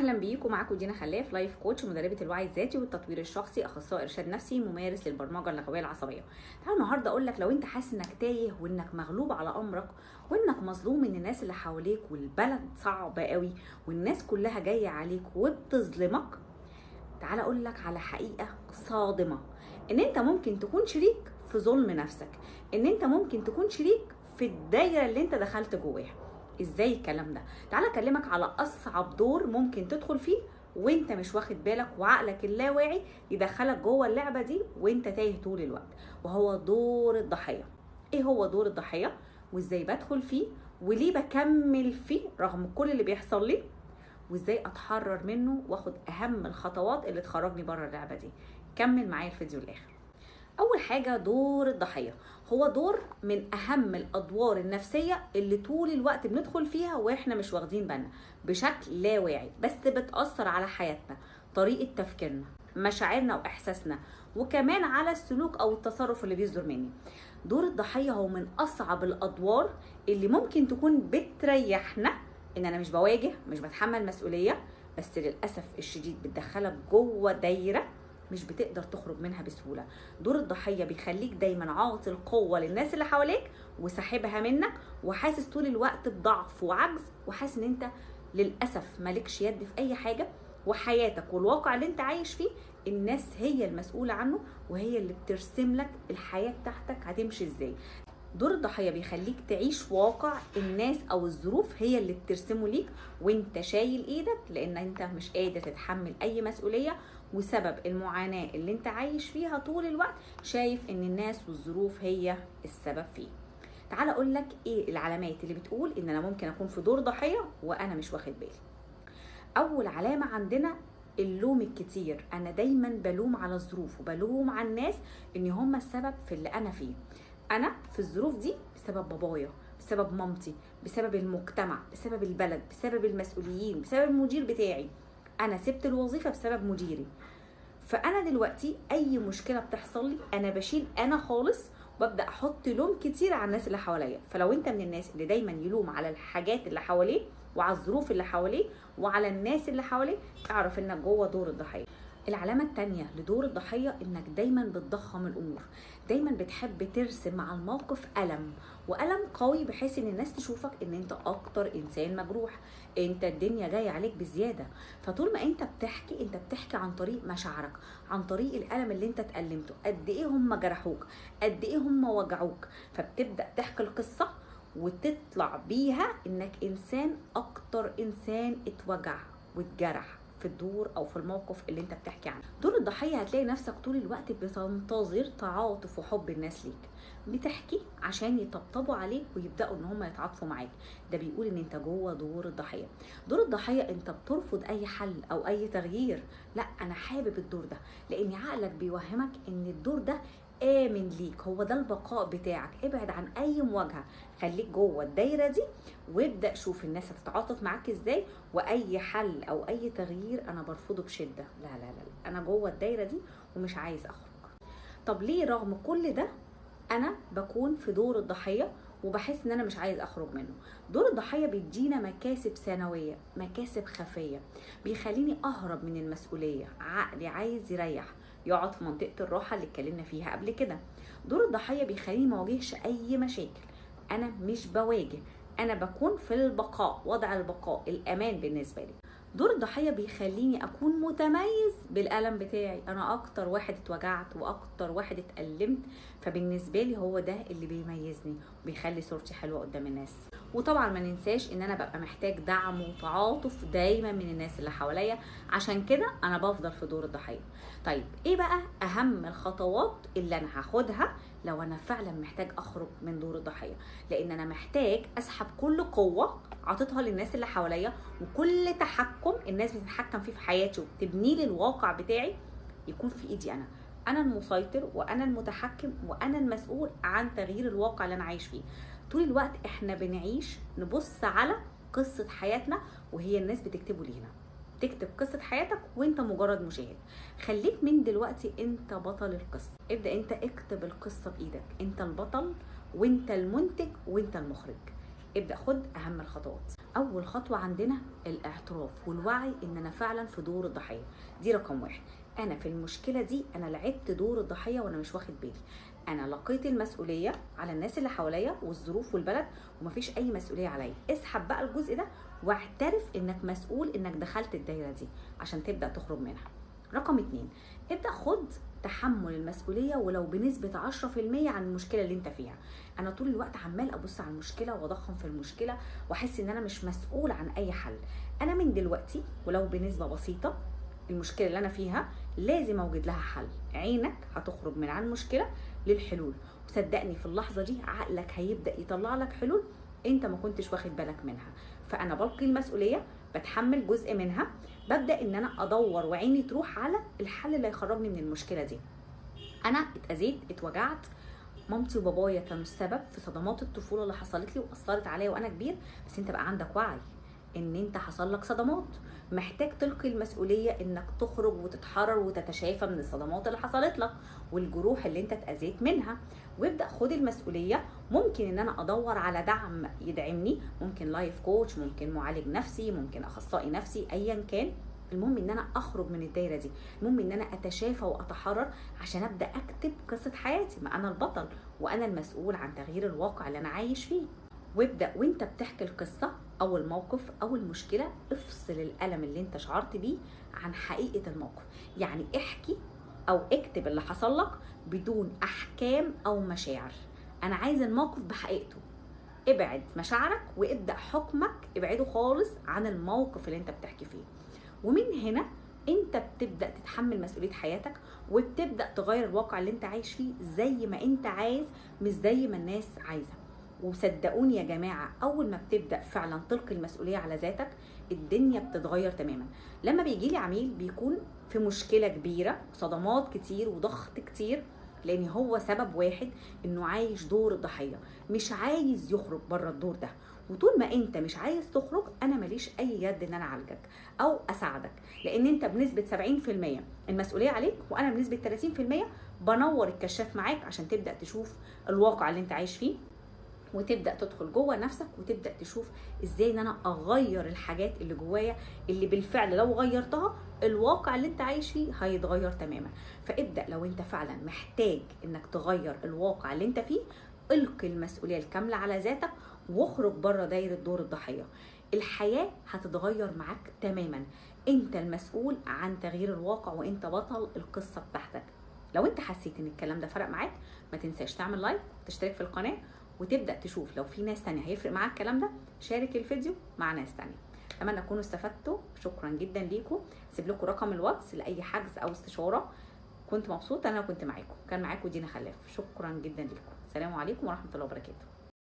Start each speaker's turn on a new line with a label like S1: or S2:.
S1: اهلا بيكم. معاكم دينا خلاف، لايف كوتش، مدربه الوعي الذاتي والتطوير الشخصي، اخصائي ارشاد نفسي، ممارس للبرمجه اللغويه العصبيه. تعالوا النهارده اقول لك، لو انت حاسس انك تايه وانك مغلوب على امرك وانك مظلوم من الناس اللي حواليك والبلد صعبه قوي والناس كلها جايه عليك وبتظلمك، تعالى اقول لك على حقيقه صادمه، ان انت ممكن تكون شريك في ظلم نفسك، ان انت ممكن تكون شريك في الدايره اللي انت دخلت جواها. ازاي الكلام ده؟ تعالى اكلمك على اصعب دور ممكن تدخل فيه وانت مش واخد بالك، وعقلك اللاواعي يدخلك جوه اللعبه دي وانت تايه طول الوقت، وهو دور الضحيه. ايه هو دور الضحيه وازاي بدخل فيه وليه بكمل فيه رغم كل اللي بيحصل لي، وازاي اتحرر منه واخد اهم الخطوات اللي تخرجني بره اللعبه دي؟ كمل معايا الفيديو للاخر. اول حاجه، دور الضحيه هو دور من اهم الادوار النفسيه اللي طول الوقت بندخل فيها واحنا مش واخدين بالنا بشكل لا واعي، بس بتاثر على حياتنا، طريقه تفكيرنا، مشاعرنا واحساسنا، وكمان على السلوك او التصرف اللي بيصدر مني. دور الضحيه هو من اصعب الادوار اللي ممكن تكون بتريحنا، ان انا مش بواجه، مش بتحمل مسؤوليه، بس للاسف الشديد بتدخلك جوه دايره مش بتقدر تخرج منها بسهوله. دور الضحيه بيخليك دايما عاطي القوه للناس اللي حواليك وساحبها منك، وحاسس طول الوقت بضعف وعجز، وحاسس ان انت للاسف مالكش يد في اي حاجه، وحياتك والواقع اللي انت عايش فيه الناس هي المسؤوله عنه، وهي اللي بترسم لك الحياه بتاعتك هتمشي ازاي. دور الضحيه بيخليك تعيش واقع الناس او الظروف هي اللي بترسمه ليك، وانت شايل ايدك لان انت مش قادر تتحمل اي مسؤوليه، وسبب المعاناه اللي انت عايش فيها طول الوقت شايف ان الناس والظروف هي السبب فيه. تعال اقول لك ايه العلامات اللي بتقول ان انا ممكن اكون في دور ضحيه وانا مش واخد بالي. اول علامه عندنا اللوم الكتير. انا دايما بلوم على الظروف وبلوم على الناس ان هم السبب في اللي انا فيه. انا في الظروف دي بسبب بابايا، بسبب مامتي، بسبب المجتمع، بسبب البلد، بسبب المسؤولين، بسبب المدير بتاعي. انا سبت الوظيفه بسبب مديري. فانا دلوقتي اي مشكله بتحصل لي انا بشيل انا خالص، وببدا احط لوم كتير على الناس اللي حواليا. فلو انت من الناس اللي دايما يلوم على الحاجات اللي حواليه وعلى الظروف اللي حواليه وعلى الناس اللي حواليه، اعرف انك جوه دور الضحيه. العلامة التانية لدور الضحية انك دايما بتضخم الامور، دايما بتحب ترسم مع الموقف ألم، وألم قوي بحيث ان الناس تشوفك ان انت اكتر انسان مجروح، انت الدنيا جاية عليك بزيادة. فطول ما انت بتحكي، انت بتحكي عن طريق مشاعرك، عن طريق الألم اللي انت اتألمته، قد ايه هم جرحوك، قد ايه هم وجعوك. فبتبدأ تحكي القصة وتطلع بيها انك انسان اكتر انسان اتوجع واتجرح في الدور او في الموقف اللي انت بتحكي عنه. دور الضحيه هتلاقي نفسك طول الوقت بتنتظر تعاطف وحب الناس ليك، بتحكي عشان يطبطبوا عليك ويبداوا ان هم يتعاطفوا معاك. ده بيقول ان انت جوه دور الضحيه. دور الضحيه انت بترفض اي حل او اي تغيير. لا، انا حابب الدور ده، لان عقلك بيوهمك ان الدور ده آمن ليك، هو ده البقاء بتاعك. ابعد عن اي مواجهه، خليك جوه الدايره دي وابدا شوف الناس هتتعاطف معاك ازاي، واي حل او اي تغيير انا برفضه بشده. لا لا لا، انا جوه الدايره دي ومش عايز اخرج. طب ليه رغم كل ده انا بكون في دور الضحيه وبحس ان انا مش عايز اخرج منه؟ دور الضحيه بيدينا مكاسب ثانويه، مكاسب خفيه، بيخليني اهرب من المسؤوليه. عقلي عايز يريح، يقعد في منطقه الراحه اللي اتكلمنا فيها قبل كده. دور الضحيه بيخليني ما اواجهش اي مشاكل، انا مش بواجه، انا بكون في البقاء، وضع البقاء، الامان بالنسبه لي. دور الضحيه بيخليني اكون متميز بالالم بتاعي، انا اكتر واحد اتوجعت واكتر واحد اتألمت، فبالنسبه لي هو ده اللي بيميزني وبيخلي صورتي حلوه قدام الناس. وطبعا ما ننساش ان انا ببقى محتاج دعم وتعاطف دايما من الناس اللي حواليا، عشان كده انا بفضل في دور الضحيه. طيب ايه بقى اهم الخطوات اللي انا هاخدها لو انا فعلا محتاج اخرج من دور الضحيه؟ لان انا محتاج اسحب كل قوه عطيتها للناس اللي حواليا، وكل تحكم الناس بتتحكم فيه في حياتي وبتبني لي الواقع بتاعي يكون في ايدي انا المسيطر وانا المتحكم وانا المسؤول عن تغيير الواقع اللي انا عايش فيه. طول الوقت احنا بنعيش نبص على قصه حياتنا وهي الناس بتكتبه لينا. تكتب قصة حياتك وانت مجرد مشاهد. خليك من دلوقتي انت بطل القصة، ابدأ انت اكتب القصة بايدك، انت البطل وانت المنتج وانت المخرج. ابدأ خد اهم الخطوات. اول خطوة عندنا الاعتراف والوعي ان انا فعلا في دور الضحية. دي رقم 1. انا في المشكلة دي انا لعبت دور الضحية وانا مش واخد بالي. انا لقيت المسؤولية على الناس اللي حواليا والظروف والبلد ومفيش اي مسؤولية عليا. اسحب بقى الجزء ده واعترف انك مسؤول انك دخلت الدايرة دي عشان تبدأ تخرج منها. رقم 2. ابدأ خد تحمل المسؤولية ولو بنسبة 10% عن المشكلة اللي انت فيها. انا طول الوقت عمال ابص على المشكلة واضخم في المشكلة واحس ان انا مش مسؤول عن اي حل. انا من دلوقتي ولو بنسبة بسيطة المشكلة اللي انا فيها لازم اوجد لها حل. عينك هتخرج من عن المشكلة للحلول، وصدقني في اللحظة دي عقلك هيبدأ يطلع لك حلول انت ما كنتش واخد بالك منها. فانا بلقي المسؤولية، بتحمل جزء منها، ببدأ ان انا ادور وعيني تروح على الحل اللي هيخرجني من المشكلة دي. انا اتأذيت، اتوجعت، مامتي وبابايا كانوا السبب في صدمات الطفولة اللي حصلت لي واثرت عليا وانا كبير، بس انت بقى عندك وعي ان انت حصل لك صدمات، محتاج تلقي المسؤولية انك تخرج وتتحرر وتتشافى من الصدمات اللي حصلت لك والجروح اللي انت اتأذيت منها. وابدأ خد المسؤولية. ممكن ان انا ادور على دعم يدعمني، ممكن لايف كوتش، ممكن معالج نفسي، ممكن اخصائي نفسي، ايا كان. المهم ان انا اخرج من الدايره دي، المهم ان انا اتشافى واتحرر عشان ابدا اكتب قصه حياتي. ما انا البطل وانا المسؤول عن تغيير الواقع اللي انا عايش فيه. وابدا وانت بتحكي القصه او الموقف او المشكله افصل الالم اللي انت شعرت بيه عن حقيقه الموقف. يعني احكي او اكتب اللي حصل لك بدون احكام او مشاعر. انا عايز الموقف بحقيقته. ابعد مشاعرك وابدا حكمك ابعده خالص عن الموقف اللي انت بتحكي فيه. ومن هنا انت بتبدأ تتحمل مسؤولية حياتك وبتبدأ تغير الواقع اللي انت عايش فيه زي ما انت عايز، مش زي ما الناس عايزة. وصدقوني يا جماعة اول ما بتبدأ فعلا تلقي المسؤولية على ذاتك الدنيا بتتغير تماما. لما بيجيلي عميل بيكون في مشكلة كبيرة، صدمات كتير وضغط كتير، لان هو سبب واحد انه عايش دور الضحية، مش عايز يخرج بره الدور ده. وطول ما انت مش عايز تخرج انا ماليش اي يد ان انا اعالجك او اساعدك، لان انت بنسبة 70% المسؤولية عليك وانا بنسبة 30% بنور الكشاف معاك عشان تبدأ تشوف الواقع اللي انت عايش فيه وتبدأ تدخل جوه نفسك وتبدأ تشوف ازاي ان انا اغير الحاجات اللي جوايا اللي بالفعل لو غيرتها الواقع اللي انت عايش فيه هيتغير تماما. فابدأ لو انت فعلا محتاج انك تغير الواقع اللي انت فيه القي المسؤولية الكاملة على ذاتك واخرج بره دايرة دور الضحية. الحياة هتتغير معاك تماما، انت المسؤول عن تغيير الواقع وانت بطل القصة بتاعتك. لو انت حسيت ان الكلام ده فرق معاك ما تنساش تعمل لايك وتشترك في القناة وتبدأ تشوف لو في ناس تانية هيفرق معاك الكلام ده شارك الفيديو مع ناس تانية. اتمنى تكونوا استفدتوا. شكرا جدا ليكم. سيب لكم رقم الواتس لاي حجز او استشارة. كنت مبسوطة انا كنت معاكم. كان معاكم دينا خلاف. شكرا جدا ليكم. السلام عليكم ورحمة الله وبركاته.